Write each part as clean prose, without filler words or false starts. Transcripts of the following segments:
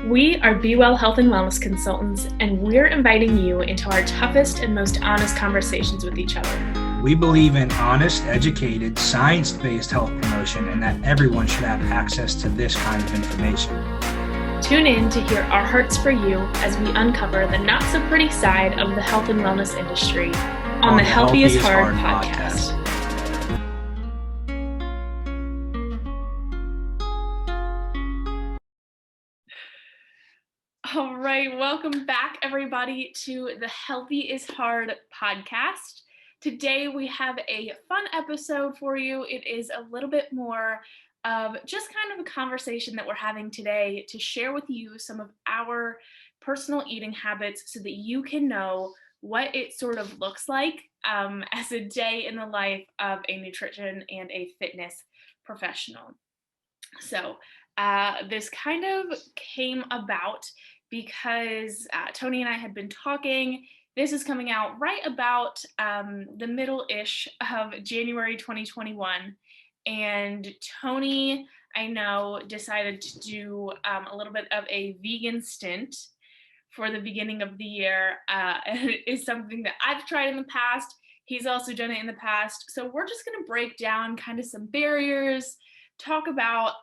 We are Be Well Health and Wellness Consultants, and we're inviting you into our toughest and most honest conversations with each other. We believe in honest, educated, science-based health promotion and that everyone should have access to this kind of information. Tune in to hear our hearts for you as we uncover the not-so-pretty side of the health and wellness industry on the Healthy is Hard podcast. All right, welcome back, everybody, to the Healthy is Hard podcast. Today, we have a fun episode for you. It is a little bit more of just kind of a conversation that we're having today to share with you some of our personal eating habits so that you can know what it sort of looks like as a day in the life of a nutrition and a fitness professional. So this kind of came about because Tony and I had been talking. This is coming out right about the middle-ish of January 2021. And Tony, I know, decided to do a little bit of a vegan stint for the beginning of the year. And it is something that I've tried in the past. He's also done it in the past. So we're just going to break down kind of some barriers, talk about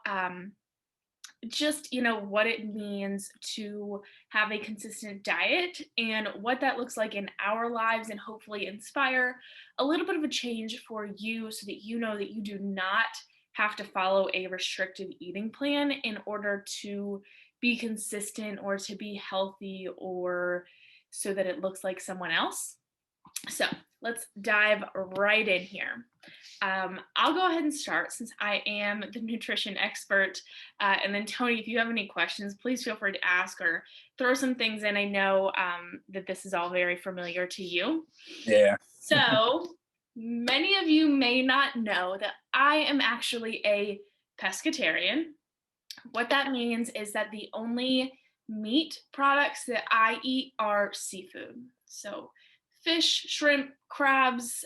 just, what it means to have a consistent diet and what that looks like in our lives, and hopefully inspire a little bit of a change for you so that you know that you do not have to follow a restrictive eating plan in order to be consistent or to be healthy or so that it looks like someone else. So let's dive right in here. I'll go ahead and start since I am the nutrition expert. And then Tony, if you have any questions, please feel free to ask or throw some things in. I know that this is all very familiar to you. Yeah. So many of you may not know that I am actually a pescatarian. What that means is that the only meat products that I eat are seafood. So fish, shrimp, crabs,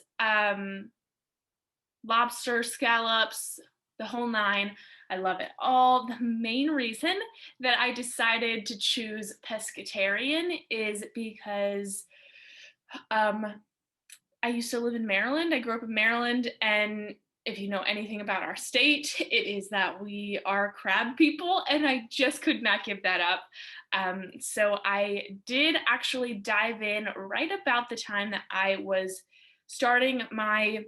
lobster, scallops, the whole nine. I love it all. The main reason that I decided to choose pescatarian is because I used to live in Maryland. I grew up in Maryland, and if you know anything about our state, it is that we are crab people, and I just could not give that up. So I did actually dive in right about the time that I was starting my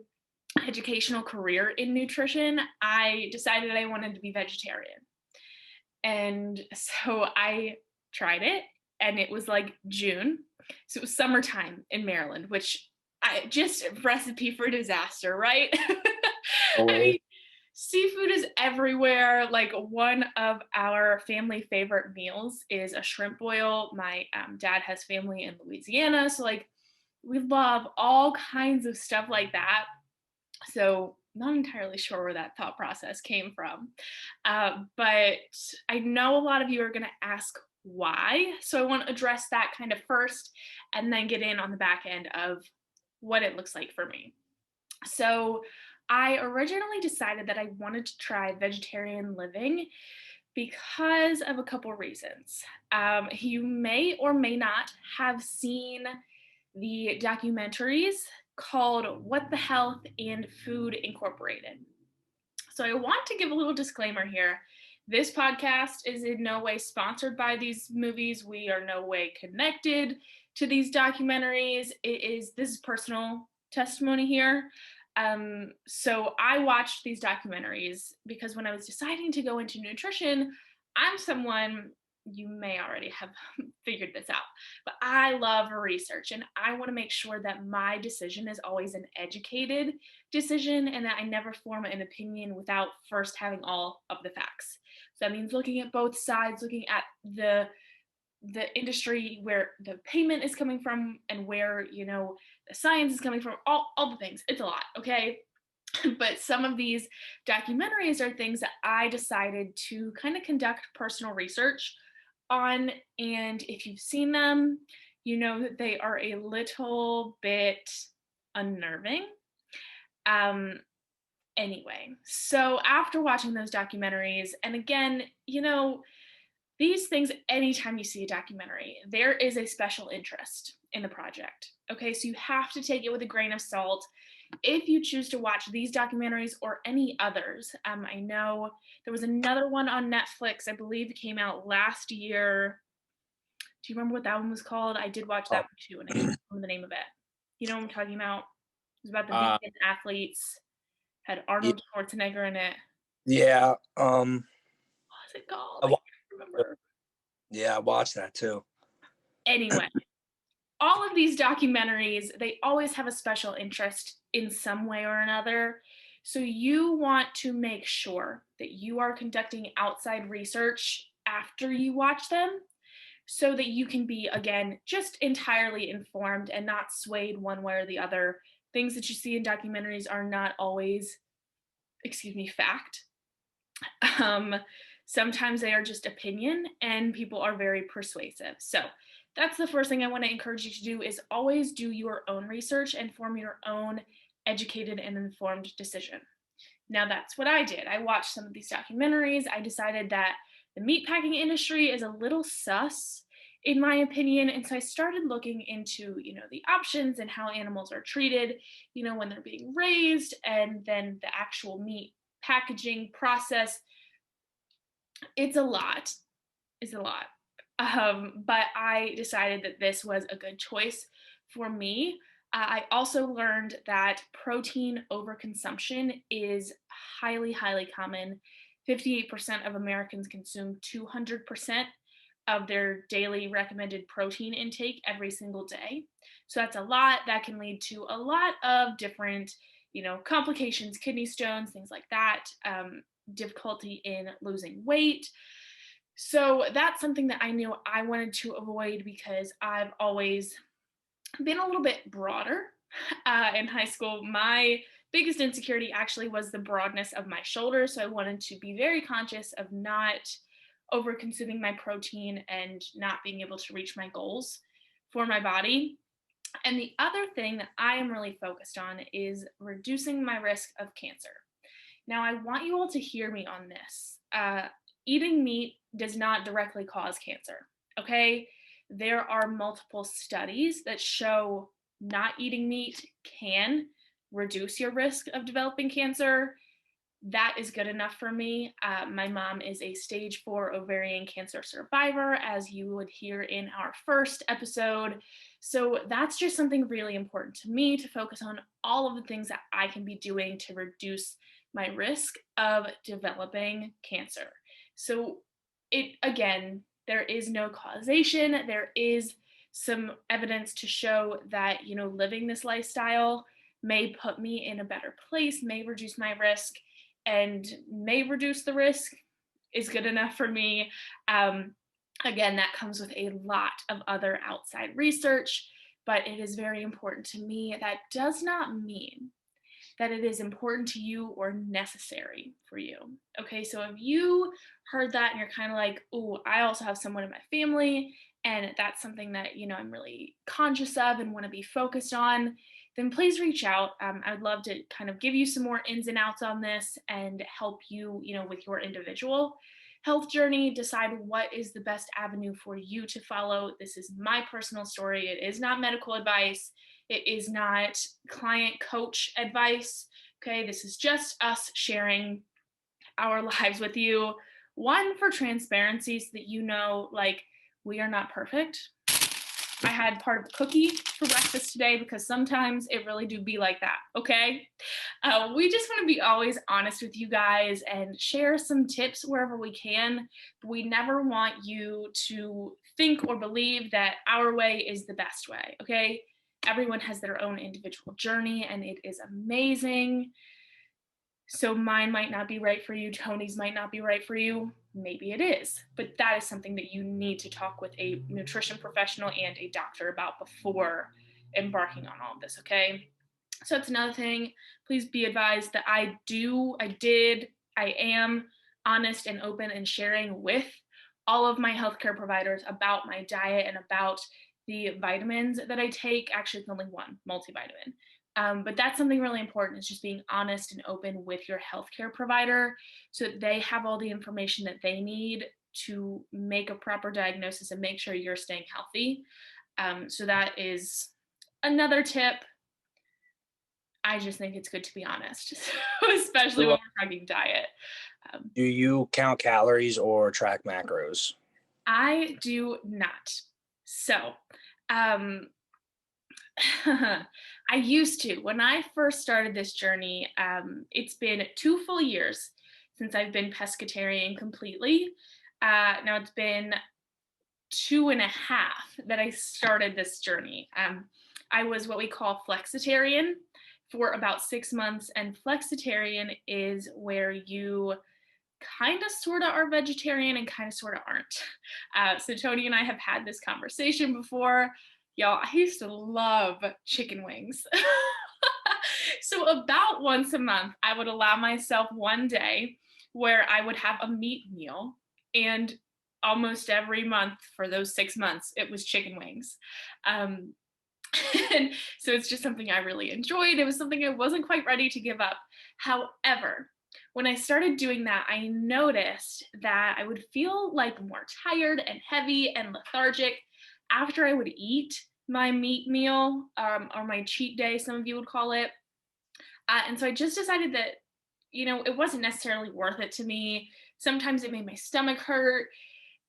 educational career in nutrition. I decided I wanted to be vegetarian. And so I tried it, and it was like June. So it was summertime in Maryland, which just recipe for disaster, right? I mean, seafood is everywhere. Like, one of our family favorite meals is a shrimp boil. My dad has family in Louisiana, so like we love all kinds of stuff like that. So not entirely sure where that thought process came from. But I know a lot of you are going to ask why. So I want to address that kind of first and then get in on the back end of what it looks like for me. So I originally decided that I wanted to try vegetarian living because of a couple reasons. You may or may not have seen the documentaries called What the Health and Food Incorporated. So I want to give a little disclaimer here. This podcast is in no way sponsored by these movies. We are no way connected to these documentaries. This is personal testimony here. So I watched these documentaries because when I was deciding to go into nutrition, I'm someone, you may already have figured this out, but I love research, and I want to make sure that my decision is always an educated decision and that I never form an opinion without first having all of the facts. So that means looking at both sides, looking at the industry, where the payment is coming from and where, the science is coming from, all the things. It's a lot, okay? But some of these documentaries are things that I decided to kind of conduct personal research on, and if you've seen them, you know that they are a little bit unnerving. Anyway, so after watching those documentaries, and again, These things, anytime you see a documentary, there is a special interest in the project. Okay, so you have to take it with a grain of salt if you choose to watch these documentaries or any others. I know there was another one on Netflix, I believe it came out last year. Do you remember what that one was called? I did watch that Oh, one too, and I can't remember the name of it. You know what I'm talking about? It was about the uh, vegan athletes, had yeah, Arnold Schwarzenegger in it. yeah, What was it called? I I wa can't remember. yeah, I watched that too. Anyway, all of these documentaries, they always have a special interest in some way or another. So you want to make sure that you are conducting outside research after you watch them so that you can be, again, just entirely informed and not swayed one way or the other. Things that you see in documentaries are not always, excuse me, fact. Um, Sometimes they are just opinion and people are very persuasive. So that's the first thing I want to encourage you to do is always do your own research and form your own educated and informed decision. Now that's what I did. I watched some of these documentaries. I decided that the meatpacking industry is a little sus in my opinion, and so I started looking into, the options and how animals are treated, when they're being raised, and then the actual meat packaging process. It's a lot. It's a lot. But I decided that this was a good choice for me. I also learned that protein overconsumption is highly, highly common. 58% of Americans consume 200% of their daily recommended protein intake every single day. So that's a lot. That can lead to a lot of different, complications, kidney stones, things like that, difficulty in losing weight. So that's something that I knew I wanted to avoid because I've always been a little bit broader in high school. My biggest insecurity actually was the broadness of my shoulders. So I wanted to be very conscious of not over consuming my protein and not being able to reach my goals for my body. And the other thing that I am really focused on is reducing my risk of cancer. Now, I want you all to hear me on this. Eating meat does not directly cause cancer, okay? There are multiple studies that show not eating meat can reduce your risk of developing cancer. That is good enough for me. My mom is a stage 4 ovarian cancer survivor, as you would hear in our first episode. So that's just something really important to me to focus on all of the things that I can be doing to reduce my risk of developing cancer. So again, there is no causation. There is some evidence to show that, living this lifestyle may put me in a better place, may reduce my risk, and may reduce the risk is good enough for me. Again, that comes with a lot of other outside research, but it is very important to me. That does not mean that it is important to you or necessary for you. Okay, so if you heard that and you're kind of like, oh, I also have someone in my family, and that's something that, I'm really conscious of and want to be focused on, then please reach out. I would love to kind of give you some more ins and outs on this and help you, with your individual health journey, decide what is the best avenue for you to follow. This is my personal story. It is not medical advice. It is not client coach advice. Okay, this is just us sharing our lives with you. One, for transparency, so that like, we are not perfect. I had part of a cookie for breakfast today because sometimes it really do be like that, okay? We just want to be always honest with you guys and share some tips wherever we can. But we never want you to think or believe that our way is the best way, okay? Everyone has their own individual journey and it is amazing. So mine might not be right for you, Tony's might not be right for you. Maybe it is, but that is something that you need to talk with a nutrition professional and a doctor about before embarking on all of this, okay? So that's another thing. Please be advised that I am honest and open and sharing with all of my healthcare providers about my diet and about the vitamins that I take. Actually, it's only one multivitamin. But that's something really important, is just being honest and open with your healthcare provider so that they have all the information that they need to make a proper diagnosis and make sure you're staying healthy. So that is another tip. I just think it's good to be honest, especially when Do we're talking diet. Um, do you count calories or track macros? I do not. So, um, I used to. When I first started this journey, it's been 2 full years since I've been pescatarian completely. Now it's been 2.5 that I started this journey. I was what we call flexitarian for about 6 months, and flexitarian is where you kind of sort of are vegetarian and kind of sort of aren't. So Tony and I have had this conversation before. Y'all, I used to love chicken wings. So about once a month, I would allow myself one day where I would have a meat meal, and almost every month for those 6 months, it was chicken wings. Um, and so it's just something I really enjoyed. It was something I wasn't quite ready to give up. However, when I started doing that, I noticed that I would feel like more tired and heavy and lethargic after I would eat my meat meal, or my cheat day, some of you would call it. And so I just decided that, it wasn't necessarily worth it to me. Sometimes it made my stomach hurt.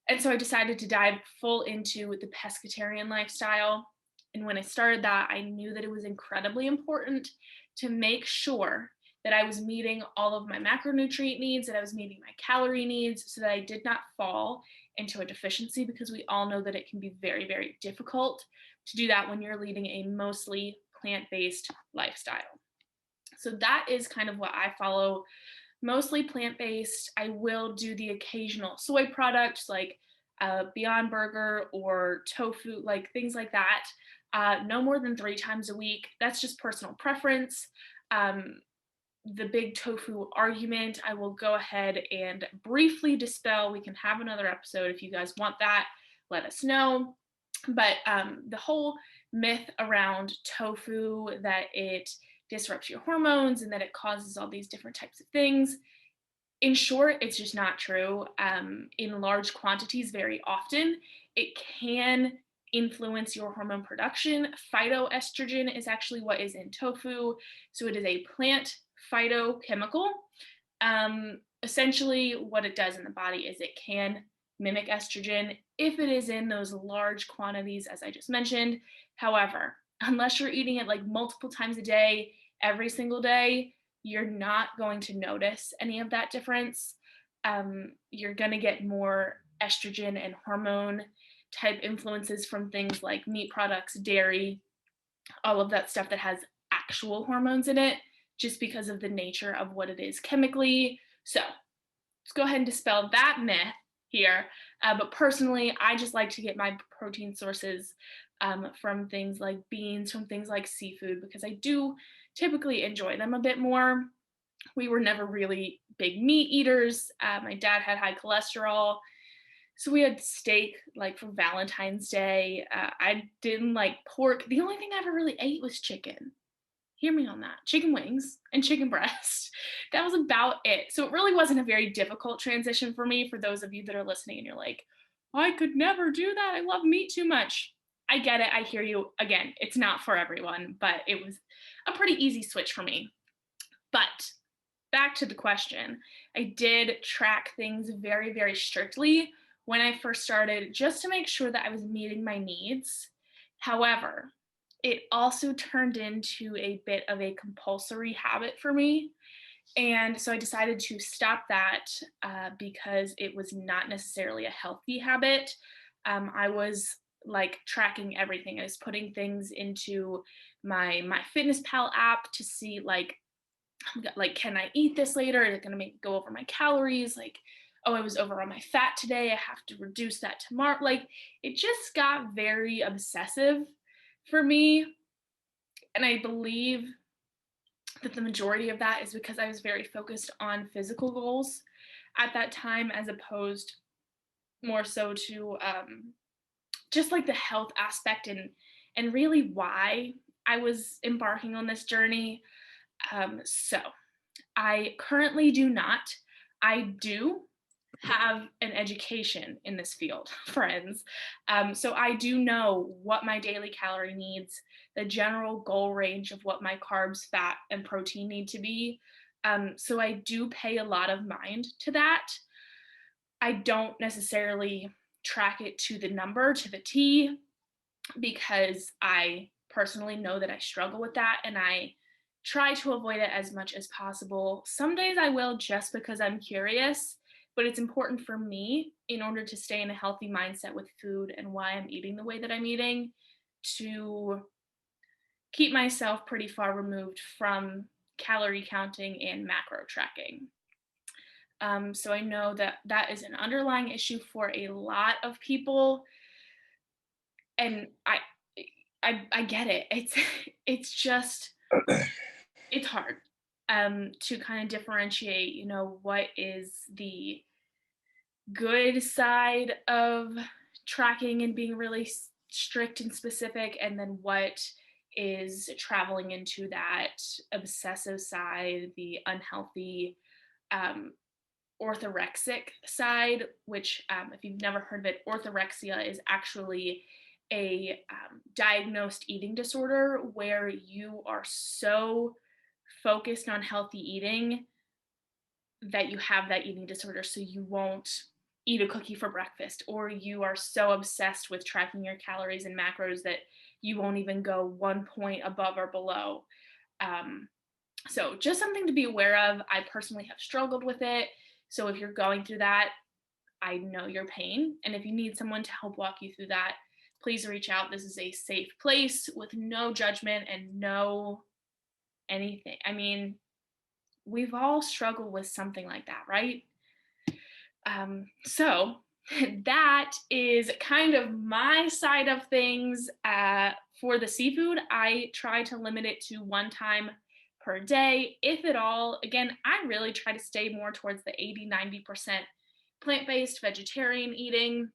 And so I decided to dive full into the pescatarian lifestyle. And when I started that, I knew that it was incredibly important to make sure that I was meeting all of my macronutrient needs, that I was meeting my calorie needs, so that I did not fall into a deficiency, because we all know that it can be very, very difficult to do that when you're leading a mostly plant-based lifestyle. So that is kind of what I follow, mostly plant-based. I will do the occasional soy products like Beyond Burger or tofu, like things like that. No more than 3 times a week. That's just personal preference. The big tofu argument, I will go ahead and briefly dispel. We can have another episode if you guys want that. Let us know. But the whole myth around tofu, that it disrupts your hormones and that it causes all these different types of things, in short, it's just not true. In large quantities, very often, it can influence your hormone production. Phytoestrogen is actually what is in tofu. So it is a plant phytochemical. Essentially, what it does in the body is it can mimic estrogen if it is in those large quantities, as I just mentioned. However, unless you're eating it like multiple times a day, every single day, you're not going to notice any of that difference. You're going to get more estrogen and hormone type influences from things like meat products, dairy, all of that stuff that has actual hormones in it, just because of the nature of what it is chemically. So let's go ahead and dispel that myth here. But personally, I just like to get my protein sources from things like beans, from things like seafood, because I do typically enjoy them a bit more. We were never really big meat eaters. My dad had high cholesterol, so we had steak like for Valentine's Day. I didn't like pork. The only thing I ever really ate was chicken. Hear me on that. Chicken wings and chicken breast. That was about it. So it really wasn't a very difficult transition for me. For those of you that are listening and you're like, I could never do that. I love meat too much. I get it. I hear you. Again, it's not for everyone, but it was a pretty easy switch for me. But back to the question, I did track things very, very strictly when I first started, just to make sure that I was meeting my needs. However, it also turned into a bit of a compulsory habit for me. And so I decided to stop that because it was not necessarily a healthy habit. I was like tracking everything. I was putting things into my MyFitnessPal app to see like, can I eat this later? Is it going to make go over my calories? Like, oh, I was over on my fat today, I have to reduce that tomorrow. Like, it just got very obsessive for me. And I believe that the majority of that is because I was very focused on physical goals at that time, as opposed more so to just like the health aspect, and really why I was embarking on this journey. So I currently do not. I do have an education in this field, friends. So I do know what my daily calorie needs, the general goal range of what my carbs, fat, and protein need to be. So I do pay a lot of mind to that. I don't necessarily track it to the number, to the T, because I personally know that I struggle with that and I try to avoid it as much as possible. Some days I will just because I'm curious, but it's important for me in order to stay in a healthy mindset with food and why I'm eating the way that I'm eating to keep myself pretty far removed from calorie counting and macro tracking. So I know that that is an underlying issue for a lot of people, and I get it. It's just it's hard to kind of differentiate, what is the good side of tracking and being really strict and specific, and then what is traveling into that obsessive side, the unhealthy um, orthorexic side, which, if you've never heard of it, orthorexia is actually a diagnosed eating disorder where you are so focused on healthy eating that you have that eating disorder. So you won't eat a cookie for breakfast, or you are so obsessed with tracking your calories and macros that you won't even go 1 point above or below. So just something to be aware of. I personally have struggled with it. So if you're going through that, I know your pain. And if you need someone to help walk you through that, please reach out. This is a safe place with no judgment and no anything. I mean, we've all struggled with something like that, right? So that is kind of my side of things. For the seafood, I try to limit it to 1 time per day, if at all. Again, I really try to stay more towards the 80-90% plant-based vegetarian eating,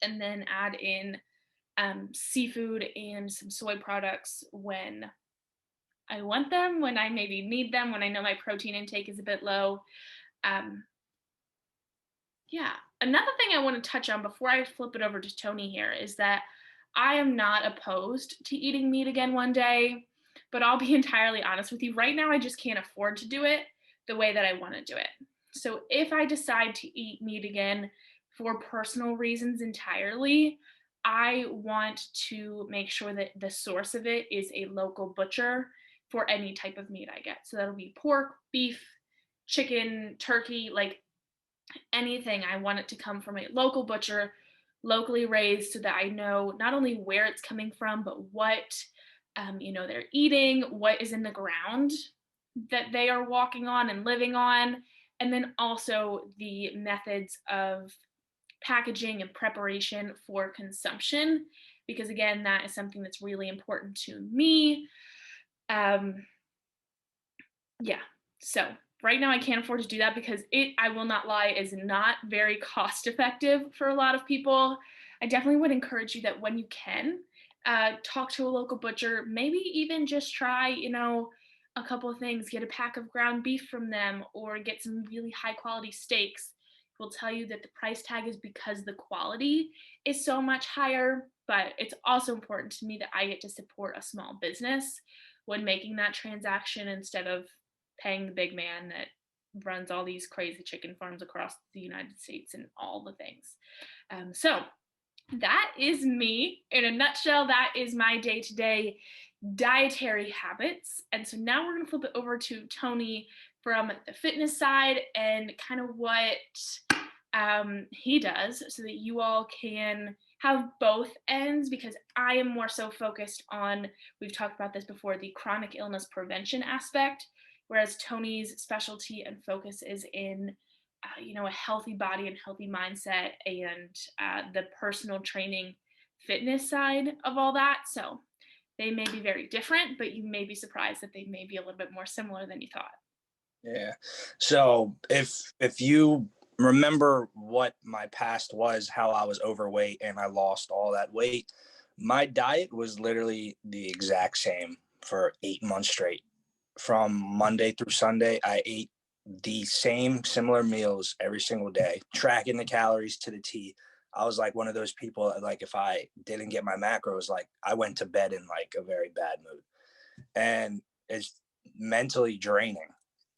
and then add in seafood and some soy products when I want them, when I maybe need them, when I know my protein intake is a bit low. Um, yeah. Another thing I want to touch on before I flip it over to Tony here is that I am not opposed to eating meat again one day, but I'll be entirely honest with you. Right now, I just can't afford to do it the way that I want to do it. So if I decide to eat meat again for personal reasons entirely, I want to make sure that the source of it is a local butcher for any type of meat I get. So that'll be pork, beef, chicken, turkey, like anything. I want it to come from a local butcher, locally raised, so that I know not only where it's coming from, but what they're eating, what is in the ground that they are walking on and living on, and then also the methods of packaging and preparation for consumption, because again, that is something that's really important to me. Yeah, so right now I can't afford to do that because I will not lie, is not very cost effective for a lot of people. I definitely would encourage you that when you can, talk to a local butcher, maybe even just try, a couple of things, get a pack of ground beef from them or get some really high quality steaks. Will tell you that the price tag is because the quality is so much higher, but it's also important to me that I get to support a small business when making that transaction instead of paying the big man that runs all these crazy chicken farms across the United States and all the things. So that is me in a nutshell. That is my day-to-day dietary habits. And so now we're going to flip it over to Tony from the fitness side and kind of what he does so that you all can have both ends, because I am more so focused on, we've talked about this before, the chronic illness prevention aspect, whereas Tony's specialty and focus is in a healthy body and healthy mindset and the personal training fitness side of all that. So they may be very different, but you may be surprised that they may be a little bit more similar than you thought. Yeah. So if you remember what my past was, how I was overweight and I lost all that weight, my diet was literally the exact same for 8 months straight. From Monday through Sunday, I ate the same similar meals every single day, tracking the calories to the T. I was like one of those people that, like, if I didn't get my macros, like I went to bed in like a very bad mood. And it's mentally draining.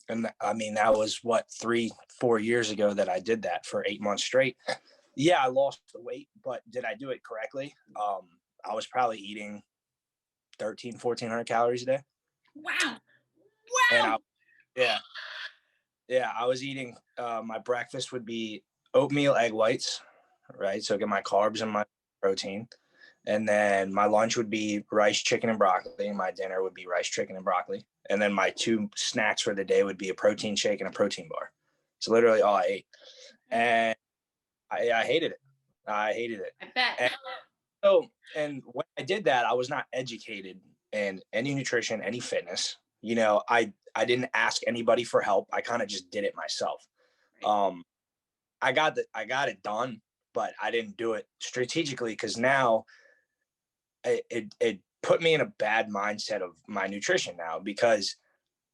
And I mean, that was what, 3, 4 years ago that I did that for 8 months straight. Yeah, I lost the weight, but did I do it correctly? I was probably eating 1,400 calories a day. Wow. And Wow. yeah, yeah, I was eating, my breakfast would be oatmeal, egg whites, right? So get my carbs and my protein. And then my lunch would be rice, chicken, and broccoli. My dinner would be rice, chicken, and broccoli. And then my 2 snacks for the day would be a protein shake and a protein bar. It's literally all I ate. And I hated it. I hated it. I bet. And so, and when I did that, I was not educated in any nutrition, any fitness. I didn't ask anybody for help. I kind of just did it myself. Um, I got it done, but I didn't do it strategically, because now it put me in a bad mindset of my nutrition now, because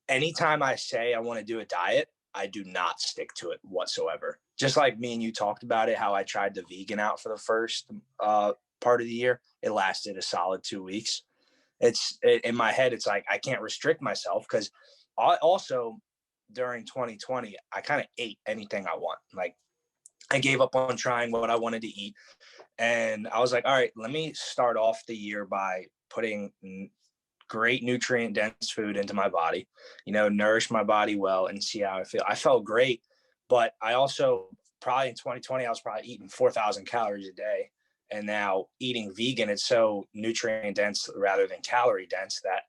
anytime I say I want to do a diet, I do not stick to it whatsoever. Just like me and you talked about it, how I tried the vegan out for the first part of the year. It lasted a solid 2 weeks. In my head, it's like I can't restrict myself, because I also, during 2020, I kind of ate anything I want. Like, I gave up on trying what I wanted to eat. And I was like, all right, let me start off the year by putting great nutrient dense food into my body, nourish my body well and see how I feel. I felt great, but I also, probably in 2020, I was probably eating 4,000 calories a day. And now eating vegan, it's so nutrient dense rather than calorie dense that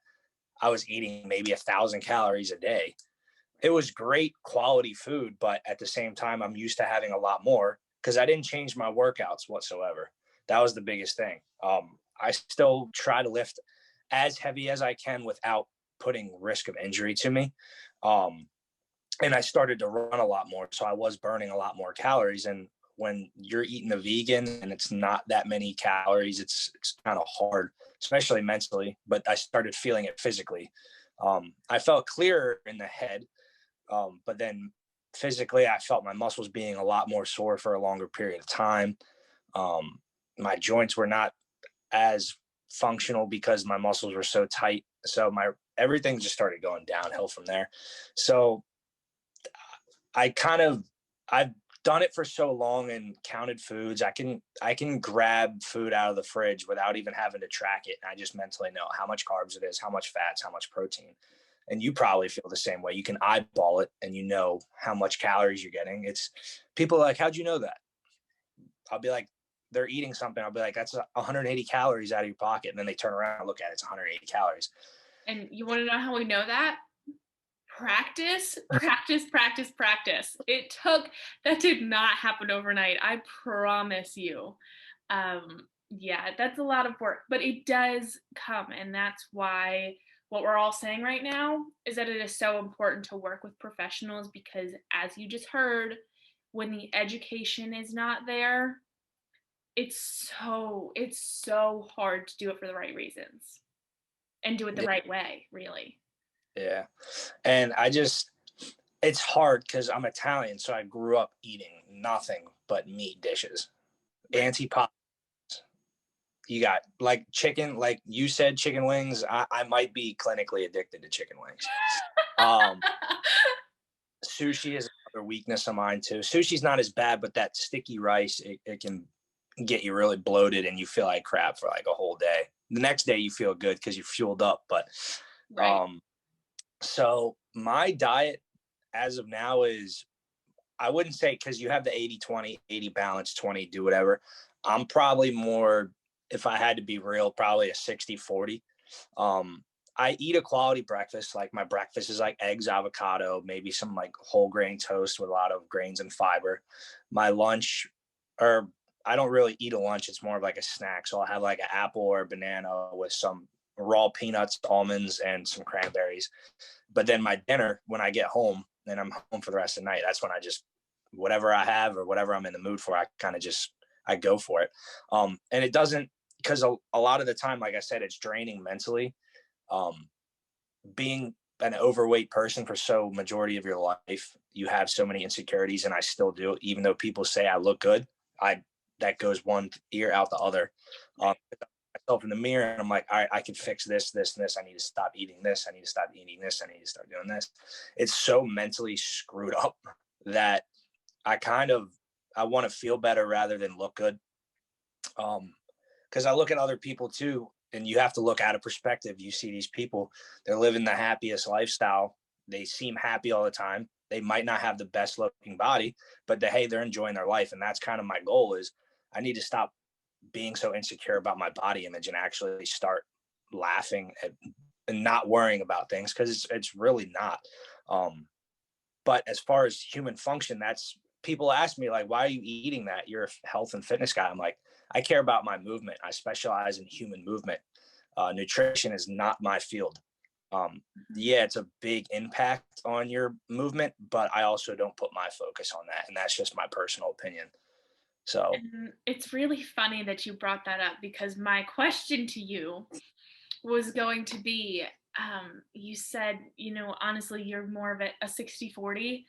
I was eating maybe 1,000 calories a day. It was great quality food, but at the same time, I'm used to having a lot more, because I didn't change my workouts whatsoever. That was the biggest thing. I still try to lift as heavy as I can without putting risk of injury to me. And I started to run a lot more, so I was burning a lot more calories. And when you're eating a vegan and it's not that many calories, it's kind of hard, especially mentally. But I started feeling it physically. I felt clearer in the head, but then physically, I felt my muscles being a lot more sore for a longer period of time. My joints were not as functional because my muscles were so tight. So everything just started going downhill from there. So I've done it for so long and counted foods. I can grab food out of the fridge without even having to track it. And I just mentally know how much carbs it is, how much fats, how much protein. And you probably feel the same way. You can eyeball it and you know how much calories you're getting. It's people are like, how'd you know that? I'll be like, they're eating something. I'll be like, that's 180 calories out of your pocket. And then they turn around and look at it, it's 180 calories. And you want to know how we know that? Practice, practice, practice, practice. That did not happen overnight. I promise you. Yeah, that's a lot of work, but it does come. And that's why what we're all saying right now is that it is so important to work with professionals, because as you just heard, when the education is not there, it's so hard to do it for the right reasons and do it the right way, really. Yeah. And it's hard because I'm Italian. So I grew up eating nothing but meat dishes. Right. Antipop. You got like chicken, like you said, chicken wings. I might be clinically addicted to chicken wings. Sushi is another weakness of mine too. Sushi's not as bad, but that sticky rice, it can get you really bloated and you feel like crap for like a whole day. The next day you feel good because you're fueled up. But Right. so my diet as of now is, I wouldn't say, because you have the 80-20, 80 balance, 20 do whatever. I'm probably more, if I had to be real, probably a 60-40. I eat a quality breakfast. Like my breakfast is like eggs, avocado, maybe some like whole grain toast with a lot of grains and fiber. My lunch, or I don't really eat a lunch. It's more of like a snack. So I'll have like an apple or a banana with some raw peanuts, almonds, and some cranberries. But then my dinner, when I get home and I'm home for the rest of the night, that's when I just, whatever I have or whatever I'm in the mood for, I go for it. And it doesn't, because a lot of the time, like I said, it's draining mentally. Being an overweight person for so majority of your life, you have so many insecurities, and I still do. Even though people say I look good, I that goes one ear out the other. Myself in the mirror, and I'm like, all right, I can fix this, this, and this. I need to stop eating this. I need to stop eating this. I need to start doing this. It's so mentally screwed up that I want to feel better rather than look good. Because I look at other people too, and you have to look out of perspective. You see these people, they're living the happiest lifestyle. They seem happy all the time. They might not have the best looking body, but hey, they're enjoying their life. And that's kind of my goal is I need to stop being so insecure about my body image and actually start laughing at, and not worrying about things, because it's really not. But as far as human function, that's people ask me like, why are you eating that? You're a health and fitness guy. I'm like, I care about my movement. I specialize in human movement. Nutrition is not my field. Yeah, it's a big impact on your movement, but I also don't put my focus on that. And that's just my personal opinion. So And it's really funny that you brought that up, because my question to you was going to be, you said, honestly, you're more of a 60-40.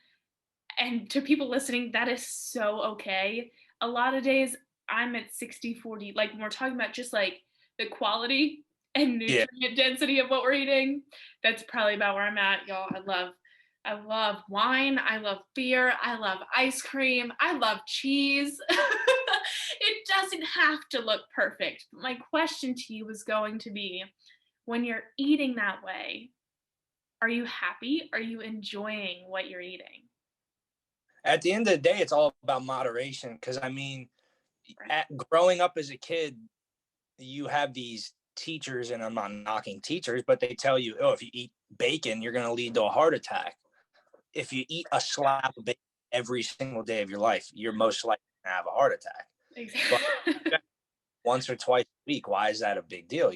And to people listening, that is so okay. A lot of days I'm at 60-40. Like when we're talking about just like the quality and yeah, nutrient density of what we're eating, that's probably about where I'm at, y'all. I love wine, I love beer, I love ice cream, I love cheese. It doesn't have to look perfect. But my question to you was going to be, when you're eating that way, are you happy? Are you enjoying what you're eating? at the end of the day, it's all about moderation. Because I mean, Right. growing up as a kid, you have these teachers, and I'm not knocking teachers, but they tell you, oh, if you eat bacon, you're going to lead to a heart attack. If you eat a slab of bacon every single day of your life, you're most likely to have a heart attack. But Exactly. once or twice a week, why is that a big deal?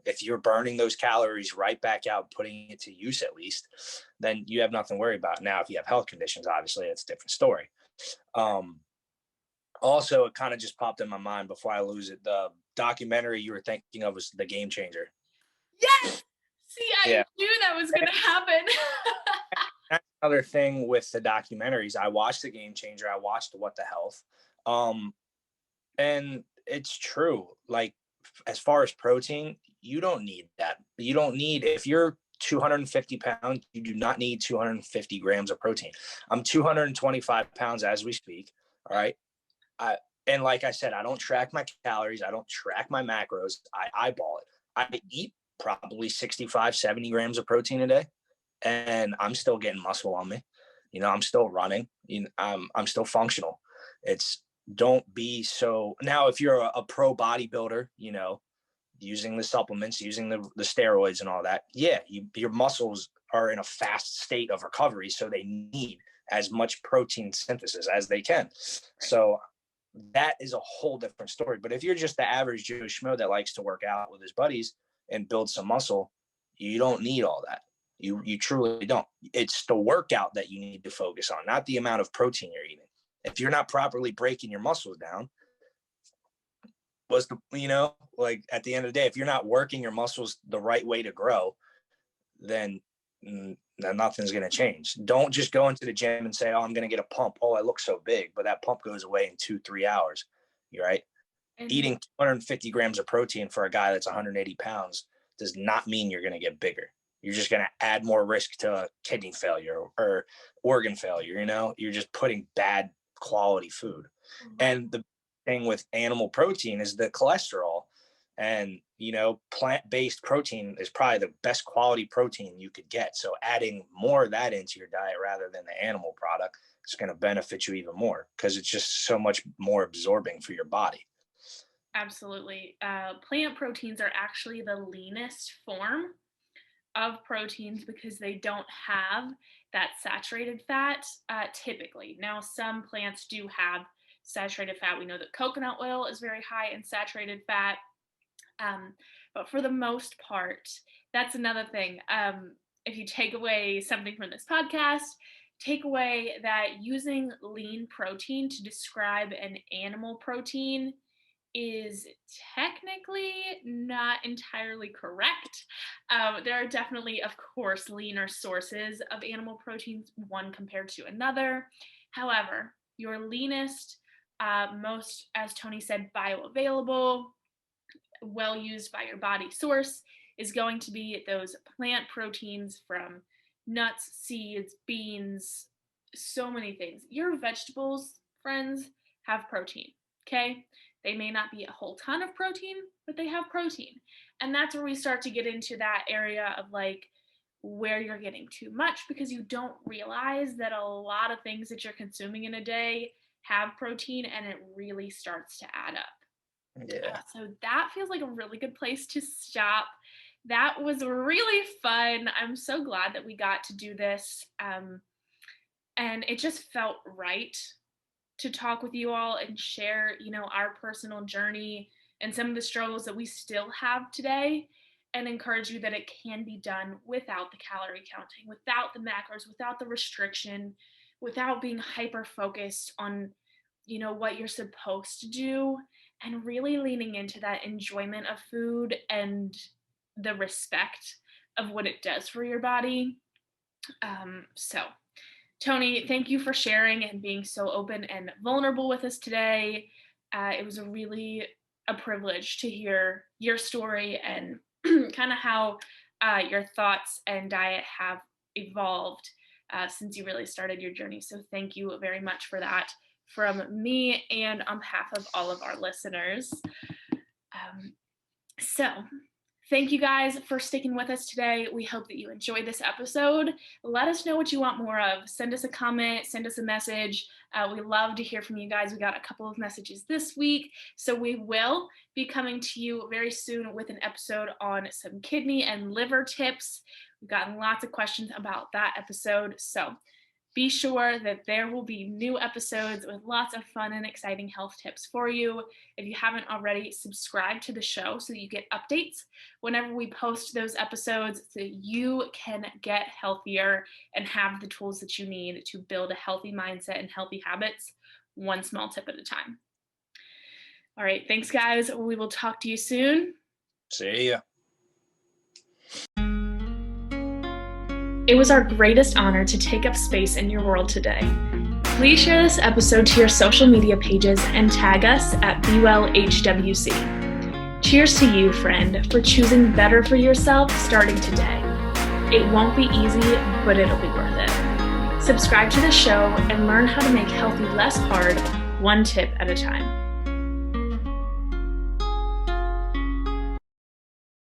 If you're burning those calories right back out, putting it to use at least, then you have nothing to worry about. Now, if you have health conditions, obviously it's a different story. Um, Also, it kind of just popped in my mind before I lose it. The documentary you were thinking of was The Game Changer. Yes. See, I Yeah. knew that was going to happen. That's another thing with the documentaries. I watched The Game Changer. I watched What the Health. Um, and it's true. Like, as far as protein, you don't need that. You don't need, if you're 250 pounds, you do not need 250 grams of protein. I'm 225 pounds as we speak. All right. I, and like I said, I don't track my calories. I don't track my macros. I eyeball it. I eat probably 65, 70 grams of protein a day, and I'm still getting muscle on me. I'm still running. I'm still functional. It's don't be so now if you're a pro bodybuilder, using the supplements, using the steroids and all that. Yeah, your muscles are in a fast state of recovery, so they need as much protein synthesis as they can. So that is a whole different story. But if you're just the average Joe Schmo that likes to work out with his buddies and build some muscle, you don't need all that. You truly don't. It's the workout that you need to focus on, not the amount of protein you're eating. If you're not properly breaking your muscles down, like at the end of the day, if you're not working your muscles the right way to grow, then nothing's going to change. Don't just go into the gym and say, oh, I'm going to get a pump. Oh, I look so big, but that pump goes away in 2-3 hours. You're right. And Eating 250 grams of protein for a guy that's 180 pounds does not mean you're going to get bigger. You're just going to add more risk to kidney failure or organ failure. You're just putting bad quality food. right. And the thing with animal protein is the cholesterol. And, plant-based protein is probably the best quality protein you could get. So adding more of that into your diet rather than the animal product is going to benefit you even more because it's just so much more absorbing for your body. Absolutely. Plant proteins are actually the leanest form of proteins because they don't have that saturated fat typically. Now, some plants do have saturated fat. We know that coconut oil is very high in saturated fat. But for the most part, that's another thing. If you take away something from this podcast, take away that using lean protein to describe an animal protein is technically not entirely correct. There are definitely, of course, leaner sources of animal proteins, one compared to another. However, your leanest, most, as Tony said, bioavailable, well used by your body source is going to be those plant proteins from nuts, seeds, beans, so many things. Your vegetables, friends, have protein, okay? They may not be a whole ton of protein, but they have protein. And that's where we start to get into that area of like where you're getting too much because you don't realize that a lot of things that you're consuming in a day have protein and it really starts to add up. Yeah. So that feels like a really good place to stop. That was really fun. I'm so glad that we got to do this. And it just felt right to talk with you all and share, our personal journey and some of the struggles that we still have today, and encourage you that it can be done without the calorie counting, without the macros, without the restriction, without being hyper focused on, what you're supposed to do, and really leaning into that enjoyment of food and the respect of what it does for your body. So Tony, thank you for sharing and being so open and vulnerable with us today. It was really a privilege to hear your story and kind of how your thoughts and diet have evolved since you really started your journey. So thank you very much for that from me and on behalf of all of our listeners. So thank you guys for sticking with us today. We hope that you enjoyed this episode. Let us know what you want more of. Send us a comment, send us a message. We love to hear from you guys. We got a couple of messages this week. So we will be coming to you very soon with an episode on some kidney and liver tips. We've gotten lots of questions about that episode. So be sure that there will be new episodes with lots of fun and exciting health tips for you. If you haven't already, subscribe to the show so that you get updates whenever we post those episodes so you can get healthier and have the tools that you need to build a healthy mindset and healthy habits, one small tip at a time. All right, thanks guys. We will talk to you soon. See ya. It was our greatest honor to take up space in your world today. Please share this episode to your social media pages and tag us at BeWellHWC. Cheers to you, friend, for choosing better for yourself starting today. It won't be easy, but it'll be worth it. Subscribe to the show and learn how to make healthy less hard, one tip at a time.